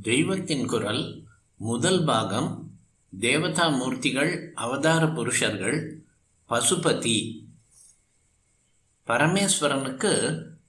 தெய்வத்தின் குரல் முதல் பாகம். தேவதா மூர்த்திகள், அவதார புருஷர்கள். பசுபதி. பரமேஸ்வரனுக்கு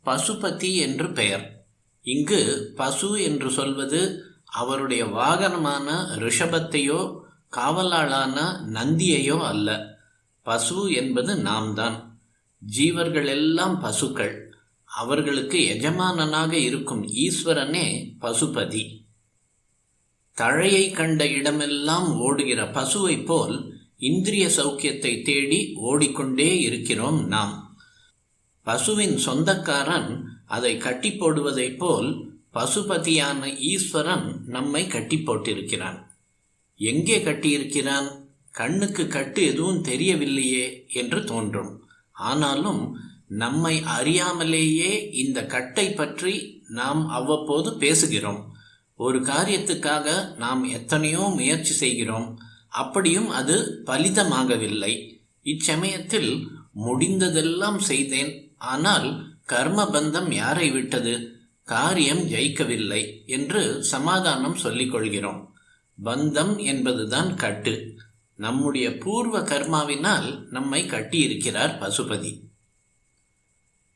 பசுபதி என்று பெயர். இங்கு பசு என்று சொல்வது அவருடைய வாகனமான ரிஷபத்தையோ காவலாளான நந்தியையோ அல்ல. பசு என்பது நாம் தான். ஜீவர்கள் எல்லாம் பசுக்கள். அவர்களுக்கு எஜமானனாக இருக்கும் ஈஸ்வரனே பசுபதி. தழையை கண்ட இடமெல்லாம் ஓடுகிற பசுவை போல் இந்திரிய சௌக்கியத்தை தேடி ஓடிக்கொண்டே இருக்கிறோம் நாம். பசுவின் சொந்தக்காரன் அதை கட்டி போடுவதைப் போல் பசுபதியான ஈஸ்வரன் நம்மை கட்டி போட்டிருக்கிறான். எங்கே கட்டியிருக்கிறான்? கண்ணுக்கு கட்டு எதுவும் தெரியவில்லையே என்று தோன்றும். ஆனாலும் நம்மை அறியாமலேயே இந்த கட்டை பற்றி நாம் அவ்வப்போது பேசுகிறோம். ஒரு காரியத்துக்காக நாம் எத்தனையோ முயற்சி செய்கிறோம். அப்படியும் அது பலிதமாகவில்லை. இச்சமயத்தில் முடிந்ததெல்லாம் செய்தேன், ஆனால் கர்மபந்தம் யாரை விட்டது, காரியம் ஜெயிக்கவில்லை என்று சமாதானம் சொல்லிக் கொள்கிறோம். பந்தம் என்பதுதான் கட்டு. நம்முடைய பூர்வ கர்மாவினால் நம்மை கட்டியிருக்கிறார் பசுபதி.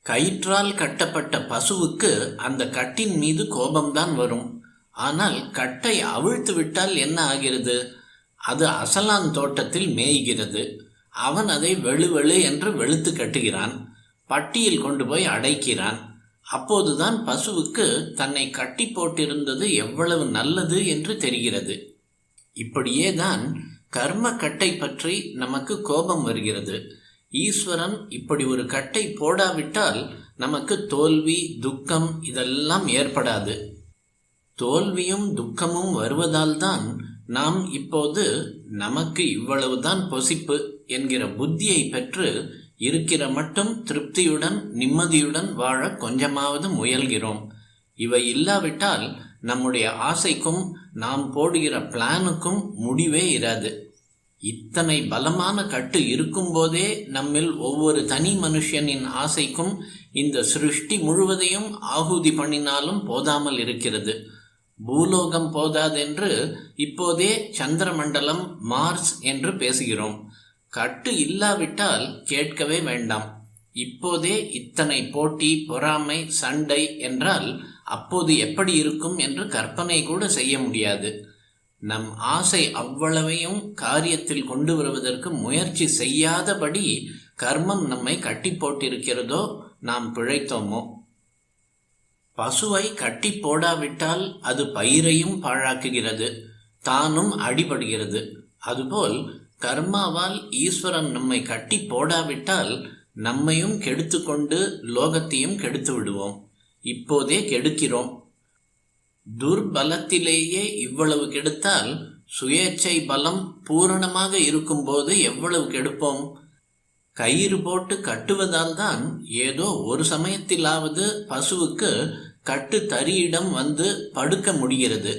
கயிற்றால் கட்டப்பட்ட பசுவுக்கு அந்த கட்டின் மீது கோபம்தான் வரும். ஆனால் கட்டை அவிழ்த்து விட்டால் என்ன ஆகிறது? அது அசலான் தோட்டத்தில் மேய்கிறது. அவன் அதை வெளுவெளு என்று வெளுத்து கட்டுகிறான். பட்டியில் கொண்டு போய் அடைக்கிறான். அப்போதுதான் பசுவுக்கு தன்னை கட்டி போட்டிருந்தது எவ்வளவு நல்லது என்று தெரிகிறது. இப்படியே தான் கர்ம கட்டை பற்றி நமக்கு கோபம் வருகிறது. ஈஸ்வரன் இப்படி ஒரு கட்டை போடாவிட்டால் நமக்கு தோல்வி, துக்கம் இதெல்லாம் ஏற்படாது. தோல்வியும் துக்கமும் வருவதால் தான் நாம் இப்போது நமக்கு இவ்வளவுதான் பொசிப்பு என்கிற புத்தியை பெற்று இருக்கிற மட்டும் திருப்தியுடன் நிம்மதியுடன் வாழ கொஞ்சமாவது முயல்கிறோம். இவை இல்லாவிட்டால் நம்முடைய ஆசைக்கும் நாம் போடுகிற பிளானுக்கும் முடிவே இராது. இத்தனை பலமான கட்டு இருக்கும்போதே நம்மில் ஒவ்வொரு தனி மனுஷனின் ஆசைக்கும் இந்த சிருஷ்டி முழுவதையும் ஆகுதி பண்ணினாலும் போதாமல் இருக்கிறது. பூலோகம் போதாதென்று இப்போதே சந்திரமண்டலம், மார்ஸ் என்று பேசுகிறோம். கட்டு இல்லாவிட்டால் கேட்கவே வேண்டாம். இப்போதே இத்தனை போட்டி, பொறாமை, சண்டை என்றால் அப்போது எப்படி இருக்கும் என்று கற்பனை கூட செய்ய முடியாது. நம் ஆசை அவ்வளவையும் காரியத்தில் கொண்டு வருவதற்கு முயற்சி செய்யாதபடி கர்மம் நம்மை கட்டி போட்டிருக்கிறதோ நாம் பிழைத்தோமோ? பசுவை கட்டி போடாவிட்டால் அது பயிரையும் பாழாக்குகிறது, தானும் அடிபடுகிறது. அதுபோல் கர்மாவால் ஈஸ்வரன் நம்மை கட்டி போடாவிட்டால் நம்மையும் கெடுத்து கொண்டு லோகத்தையும் கெடுத்து விடுவோம். இப்போதே கெடுக்கிறோம். துர்பலத்திலேயே இவ்வளவு கெடுத்தால் சுயேச்சை பலம் பூரணமாக இருக்கும்போது எவ்வளவு கெடுப்போம்? கயிறு போட்டு கட்டுவதால் தான் ஏதோ ஒரு சமயத்திலாவது பசுவுக்கு கட்டு தரியிடம் வந்து படுக்க முடிகிறது.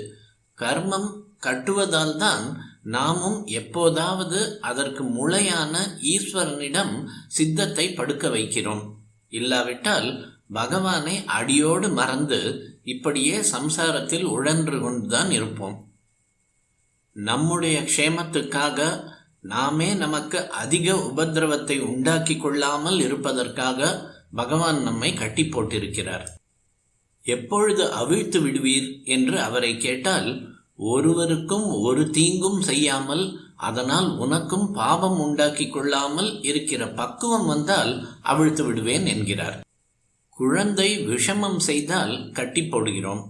கர்மம் கட்டுவதால் தான் நாமும் எப்போதாவது அதற்கு முளையான ஈஸ்வரனிடம் சித்தத்தை படுக்க வைக்கிறோம். இல்லாவிட்டால் பகவானை அடியோடு மறந்து இப்படியே சம்சாரத்தில் உழன்று கொண்டுதான் இருப்போம். நம்முடைய க்ஷேமத்துக்காக நாமே நமக்கு அதிக உபத்திரவத்தை உண்டாக்கி கொள்ளாமல் இருப்பதற்காக பகவான் நம்மை கட்டி போட்டிருக்கிறார். எப்பொழுது அவிழ்த்து விடுவீர் என்று அவரை கேட்டால், ஒருவருக்கும் ஒரு தீங்கும் செய்யாமல் அதனால் உனக்கும் பாவம் உண்டாக்கி கொள்ளாமல் இருக்கிற பக்குவம் வந்தால் அவிழ்த்து விடுவேன் என்கிறார். குழந்தை விஷமம் செய்தால் கட்டி போடுகிறோம்.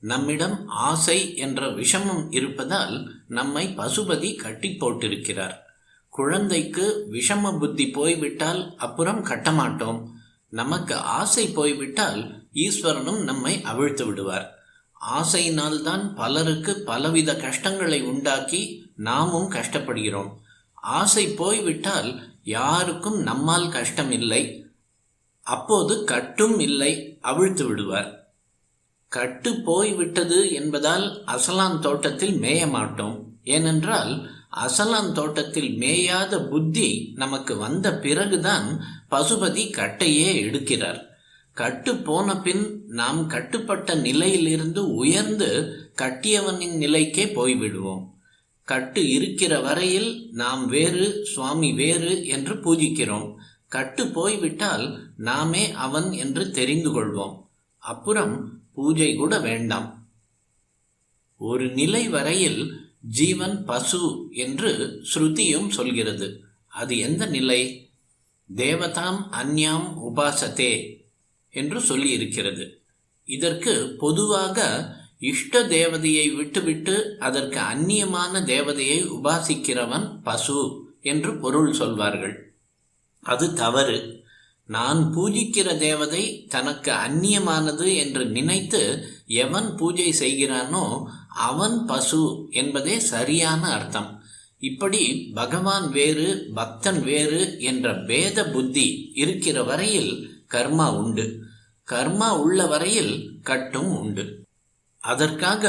நம்மிடம் ஆசை என்ற விஷமம் இருப்பதால் நம்மை பசுபதி கட்டி போட்டிருக்கிறார். குழந்தைக்கு விஷம புத்தி போய்விட்டால் அப்புறம் கட்டமாட்டோம். நமக்கு ஆசை போய்விட்டால் ஈஸ்வரனும் நம்மை அவிழ்த்து விடுவார். ஆசையினால்தான் பலருக்கு பலவித கஷ்டங்களை உண்டாக்கி நாமும் கஷ்டப்படுகிறோம். ஆசை போய்விட்டால் யாருக்கும் நம்மால் கஷ்டம் இல்லை. அப்போது கட்டும் இல்லை, அவிழ்த்து விடுவார். கட்டு போய்விட்டது என்பதால் அசலான் தோட்டத்தில் மேய மாட்டோம். ஏனென்றால் அசலான் தோட்டத்தில் மேயாத புத்தி நமக்கு வந்த பிறகுதான் பசுபதி கட்டையே எடுக்கிறார். கட்டு போன பின் நாம் கட்டுப்பட்ட நிலையிலிருந்து உயர்ந்து கட்டியவனின் நிலைக்கே போய்விடுவோம். கட்டு இருக்கிற வரையில் நாம் வேறு, சுவாமி வேறு என்று பூஜிக்கிறோம். கட்டு போய்விட்டால் நாமே அவன் என்று தெரிந்து கொள்வோம். அப்புறம் பூஜை கூட வேண்டாம். ஒரு நிலை வரையில் ஜீவன் பசு என்று ஸ்ருதியும் சொல்கிறது. அது எந்த நிலை? தேவதாம் அந்யாம் உபாசத்தே என்று சொல்லி இருக்கிறது. இதற்கு பொதுவாக இஷ்ட தேவதையை விட்டுவிட்டு அதற்கு அந்நியமான தேவதையை உபாசிக்கிறவன் பசு என்று பொருள் சொல்வார்கள். அது தவறு. நான் பூஜிக்கிற தேவதை தனக்கு அந்நியமானது என்று நினைத்து எவன் பூஜை செய்கிறானோ அவன் பசு என்பதே சரியான அர்த்தம். இப்படி பகவான் வேறு, பக்தன் வேறு என்ற பேத புத்தி இருக்கிற வரையில் கர்மா உண்டு. கர்மா உள்ள வரையில் கட்டும் உண்டு. அதற்காக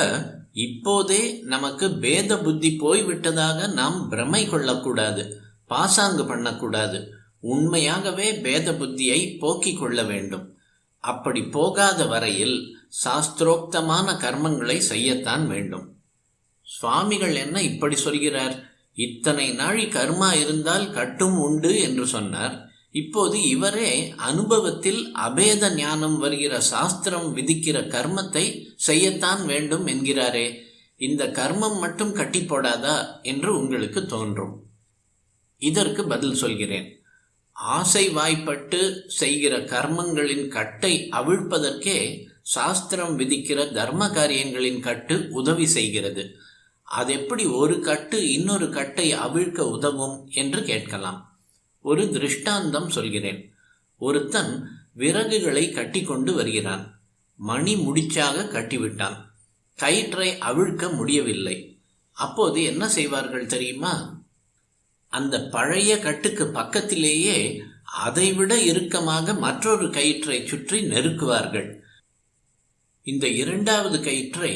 இப்போதே நமக்கு பேத புத்தி போய்விட்டதாக நாம் பிரமை கொள்ளக்கூடாது, பாசாங்கு பண்ணக்கூடாது. உண்மையாகவே பேத புத்தியை போக்கிக் கொள்ள வேண்டும். அப்படி போகாத வரையில் சாஸ்திரோக்தமான கர்மங்களை செய்யத்தான் வேண்டும். சுவாமிகள் என்ன இப்படி சொல்கிறார்? இத்தனை நாழி கர்மா இருந்தால் கட்டும் உண்டு என்று சொன்னார். இப்போது இவரே அனுபவத்தில் அபேத ஞானம் வருகிற சாஸ்திரம் விதிக்கிற கர்மத்தை செய்யத்தான் வேண்டும் என்கிறாரே. இந்த கர்மம் மட்டும் கட்டி போடாதா என்று உங்களுக்கு தோன்றும். இதற்கு பதில் சொல்கிறேன். ஆசை வாய்ப்பட்டு செய்கிற கர்மங்களின் கட்டை அவிழ்ப்பதற்கே சாஸ்திரம் விதிக்கிற தர்ம காரியங்களின் கட்டு உதவி செய்கிறது. அதெப்படி ஒரு கட்டு இன்னொரு கட்டை அவிழ்க்க உதவும் என்று கேட்கலாம். ஒரு திருஷ்டாந்தம் சொல்கிறேன். ஒருத்தன் விறகுகளை கட்டி கொண்டு வருகிறான். மணி முடிச்சாக கட்டிவிட்டான். கயிற்றை அவிழ்க்க முடியவில்லை. அப்போது என்ன செய்வார்கள் தெரியுமா? அந்த பழைய கட்டுக்கு பக்கத்திலேயே அதைவிட இறுக்கமாக மற்றொரு கயிற்றை சுற்றி நெருக்குவார்கள். இந்த இரண்டாவது கயிற்றை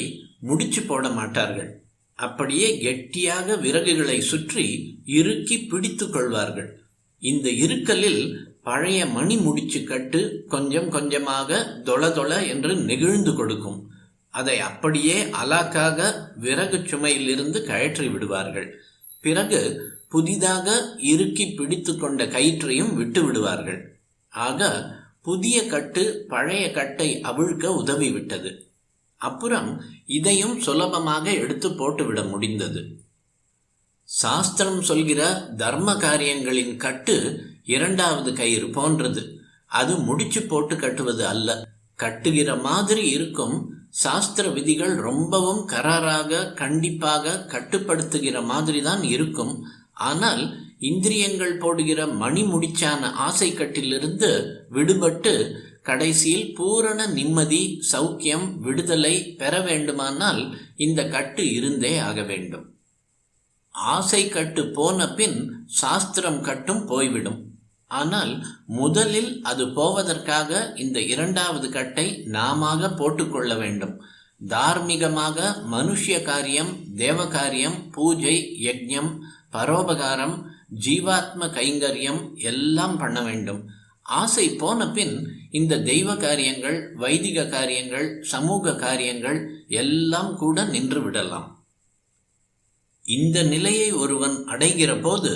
முடிச்சு போட மாட்டார்கள். அப்படியே கெட்டியாக விறகுகளை சுற்றி இறுக்கி பிடித்து கொள்வார்கள். இந்த இறுக்கலில் பழைய மணி முடிச்சு கட்டு கொஞ்சம் கொஞ்சமாக தொள தொள என்று நெகிழ்ந்து கொடுக்கும். அதை அப்படியே அலாக்காக விறகு சுமையிலிருந்து கழற்றி விடுவார்கள். பிறகு புதிதாக இறுக்கி பிடித்து கொண்ட கயிற்றையும் விட்டு விடுவார்கள். ஆக புதிய கட்டு பழைய கட்டை அவிழ்க்க உதவிவிட்டது. அப்புறம் இதையும் சுலபமாக எடுத்து போட்டுவிட முடிந்தது. சாஸ்திரம் சொல்கிற தர்ம காரியங்களின் கட்டு இரண்டாவது கயிறு போன்றது. அது முடிச்சு போட்டு கட்டுவது அல்ல. கட்டுகிற மாதிரி இருக்கும். சாஸ்திர விதிகள் ரொம்பவும் கராராக கண்டிப்பாக கட்டுப்படுத்துகிற மாதிரி தான் இருக்கும். ஆனால் இந்திரியங்கள் போடுகிற மணி முடிச்சான ஆசை கட்டிலிருந்து விடுபட்டு கடைசியில் பூரண நிம்மதி, சௌக்கியம், விடுதலை பெற வேண்டுமானால் இந்த கட்டு இருந்தே ஆக வேண்டும். ஆசை கட்டு போன பின் சாஸ்திரம் கட்டும் போய்விடும். ஆனால் முதலில் அது போவதற்காக இந்த இரண்டாவது கட்டை நாமாக போட்டுக்கொள்ள வேண்டும். தார்மீகமாக மனுஷ்ய காரியம், தேவ காரியம், பூஜை, யஜ்ஞம், பரோபகாரம், ஜீவாத்ம கைங்கரியம் எல்லாம் பண்ண வேண்டும். ஆசை போன பின் இந்த தெய்வ காரியங்கள், வைதிக காரியங்கள், சமூக காரியங்கள் எல்லாம் கூட நின்று விடலாம். இந்த நிலையை ஒருவன் அடைகிற போது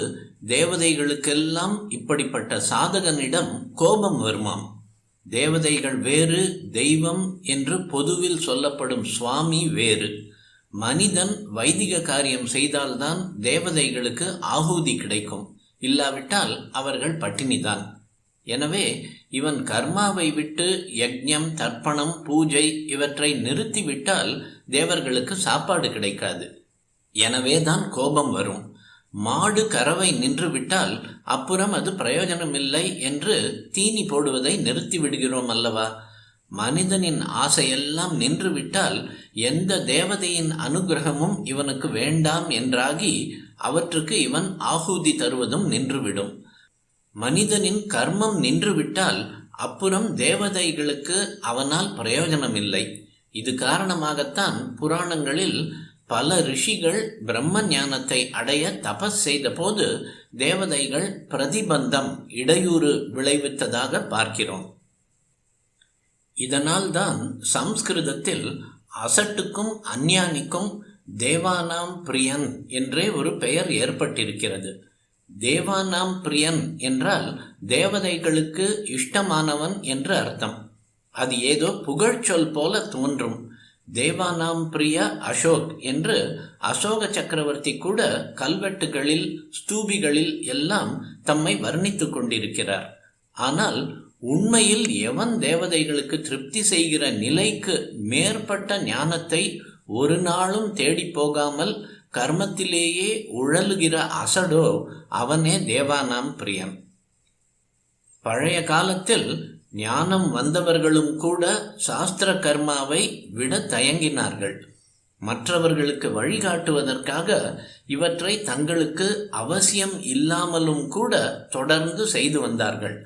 தேவதைகளுக்கெல்லாம் இப்படிப்பட்ட சாதகனிடம் கோபம் வருமாம். தேவதைகள் வேறு, தெய்வம் என்று பொதுவில் சொல்லப்படும் சுவாமி வேறு. மனிதன் வைதிக காரியம் செய்தால்தான் தேவதைகளுக்கு ஆஹூதி கிடைக்கும். இல்லாவிட்டால் அவர்கள் பட்டினிதான். எனவே இவன் கர்மாவை விட்டு யஜ்ஞம், தர்ப்பணம், பூஜை இவற்றை நிறுத்திவிட்டால் தேவர்களுக்கு சாப்பாடு கிடைக்காது. எனவேதான் கோபம் வரும். மாடு கறவை நின்று விட்டால் அப்புறம் அது பிரயோஜனமில்லை என்று தீனி போடுவதை நிறுத்தி விடுகிறோம் அல்லவா? மனிதனின் ஆசையெல்லாம் நின்று விட்டால் எந்த தேவதையின் அனுகிரகமும் இவனுக்கு வேண்டாம் என்றாகி அவற்றுக்கு இவன் ஆஹூதி தருவதும் நின்றுவிடும். மனிதனின் கர்மம் நின்றுவிட்டால் அப்புறம் தேவதைகளுக்கு அவனால் பிரயோஜனமில்லை. இது காரணமாகத்தான் புராணங்களில் பல ரிஷிகள் பிரம்ம ஞானத்தை அடைய தபஸ் செய்த போது தேவதைகள் பிரதிபந்தம், இடையூறு விளைவித்ததாக பார்க்கிறோம். இதனால்தான் சம்ஸ்கிருதத்தில் அசட்டுக்கும் அஞ்ஞானிக்கும் தேவானாம் பிரியன் என்றே ஒரு பெயர் ஏற்பட்டிருக்கிறது. தேவானாம் பிரியன் என்றால் தேவதைகளுக்கு இஷ்டமானவன் என்று அர்த்தம். அது ஏதோ புகழ்ச்சொல் போல தோன்றும். தேவானாம் பிரிய அசோக் என்று அசோக சக்கரவர்த்தி கூட கல்வெட்டுகளில் ஸ்தூபிகளில் எல்லாம் தம்மை வர்ணித்துக் கொண்டிருக்கிறார். ஆனால் உண்மையில் எவன் தேவதைகளுக்கு திருப்தி செய்கிற நிலைக்கு மேற்பட்ட ஞானத்தை ஒரு நாளும் தேடி போகாமல் கர்மத்திலேயே உழலுகிற அசடோ அவனே தேவானாம் பிரியன். பழைய காலத்தில் ஞானம் வந்தவர்களும் கூட சாஸ்திர கர்மாவை விட தயங்கினார்கள். மற்றவர்களுக்கு வழிகாட்டுவதற்காக இவற்றை தங்களுக்கு அவசியம் இல்லாமலும் கூட தொடர்ந்து செய்து வந்தார்கள்.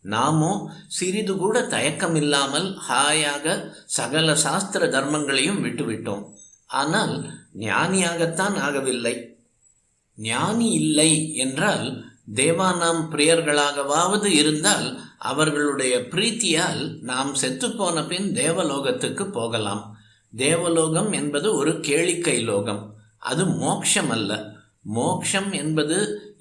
நாமோ சிறிது கூட தயக்கமில்லாமல் ஹாயாக சகல சாஸ்திர தர்மங்களையும் விட்டுவிட்டோம். ஆனால் ஞானியாகத்தான் ஆகவில்லை. ஞானி இல்லை என்றால் தேவானாம் பிரியர்களாகவாவது இருந்தால் அவர்களுடைய பிரீத்தியால் நாம் செத்துப்போன பின் தேவலோகத்துக்கு போகலாம். தேவலோகம் என்பது ஒரு கேளிக்கை லோகம். அது மோக்ஷம் அல்ல. மோக்ஷம் என்பது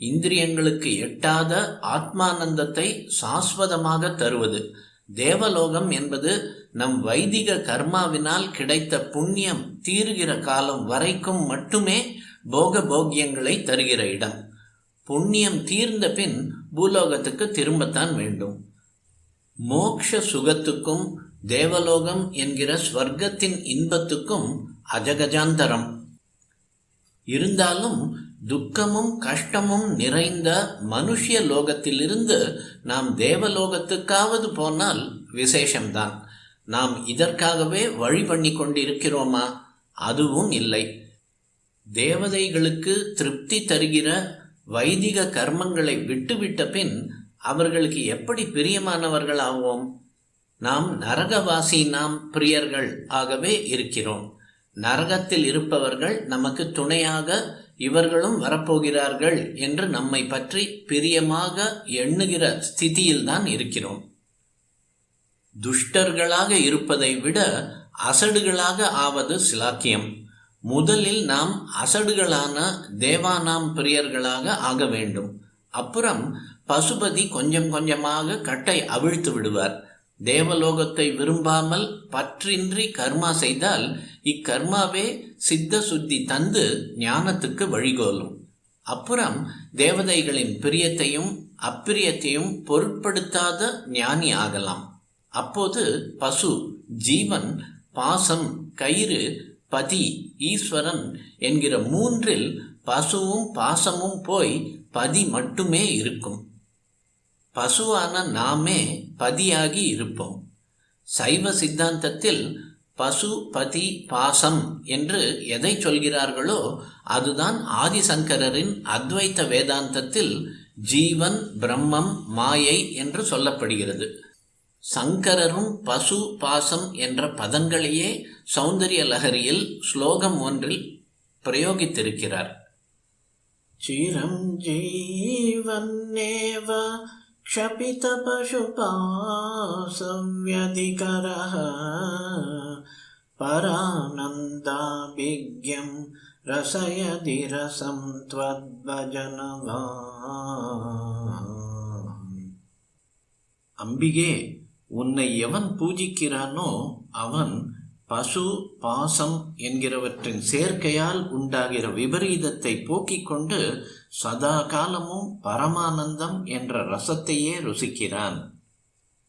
இந்திரியங்களுக்கு எட்டாத ஆத்மானந்தத்தை சாஸ்வதமாக தருவது. தேவலோகம் என்பது நம் வைதிக கர்மாவினால் கிடைத்த புண்ணியம் தீருகிற காலம் வரைக்கும் மட்டுமே போக போக்கியங்களை தருகிற இடம். புண்ணியம் தீர்ந்த பின் பூலோகத்துக்கு திரும்பத்தான் வேண்டும். மோக்ஷ சுகத்துக்கும் தேவலோகம் என்கிற ஸ்வர்க்கத்தின் இன்பத்துக்கும் அஜகஜாந்தரம். இருந்தாலும் துக்கமும் கஷ்டமும் நிறைந்த மனுஷ்ய லோகத்திலிருந்து நாம் தேவலோகத்துக்காவது போனால் விசேஷம்தான். நாம் இதற்காகவே வழி பண்ணி கொண்டிருக்கிறோமா? அதுவும் இல்லை. தேவதைகளுக்கு திருப்தி தருகிற வைதிக கர்மங்களை விட்டுவிட்ட பின் அவர்களுக்கு எப்படி பிரியமானவர்கள் ஆவோம்? நாம் நரகவாசி, நாம் பிரியர்கள் ஆகவே இருக்கிறோம். நரகத்தில் இருப்பவர்கள் நமக்கு துணையாக இவர்களும் வரப்போகிறார்கள் என்று நம்மை பற்றி பிரியமாக எண்ணுகிற ஸ்திதியில்தான் இருக்கிறோம். துஷ்டர்களாக இருப்பதை விட அசடுகளாக ஆவது சிலாக்கியம். முதலில் நாம் அசடுகளான தேவானாம் பிரியர்களாக ஆக வேண்டும். அப்புறம் பசுபதி கொஞ்சம் கொஞ்சமாக கட்டை அவிழ்த்து விடுவார். தேவலோகத்தை விரும்பாமல் பற்றின்றி கர்மா செய்தால் இக்கர்மாவே சித்த சுத்தி தந்து ஞானத்துக்கு வழிகோலும். அப்புறம் தேவதைகளின் பிரியத்தையும் அப்பிரியத்தையும் பொருட்படுத்தாத ஞானி ஆகலாம். அப்போது பசு, ஜீவன், பாசம், கயிறு, பதி, ஈஸ்வரன் என்கிற மூன்றில் பசுவும் பாசமும் போய் பதி மட்டுமே இருக்கும். பசுவான நாமே பதியாகி இருப்போம். சைவ சித்தாந்தத்தில் பசு, பதி, பாசம் என்று எதை சொல்கிறார்களோ அதுதான் ஆதிசங்கரரின் அத்வைத்த வேதாந்தத்தில் ஜீவன், பிரம்மம், மாயை என்று சொல்லப்படுகிறது. சங்கரரும் பசு, பாசம் என்ற பதங்களையே சௌந்தரிய லஹரியில் ஸ்லோகம் ஒன்றில் பிரயோகித்திருக்கிறார். சிரம் ஜீவன்னேவ க்ஷபித பசுபாசவ்யதிகரஹ பரானந்தாபிக்யம் ரசயதி ரசம் த்வத்பஜனவா. அம்பிகே, உன்னை எவன் பூஜிக்கிறானோ அவன் பசு, பாசம் என்கிறவற்றின் சேர்க்கையால் உண்டாகிற விபரீதத்தை போக்கிக் கொண்டு சதா காலமும் பரமானந்தம் என்ற ரசத்தையே ருசிக்கிறான்.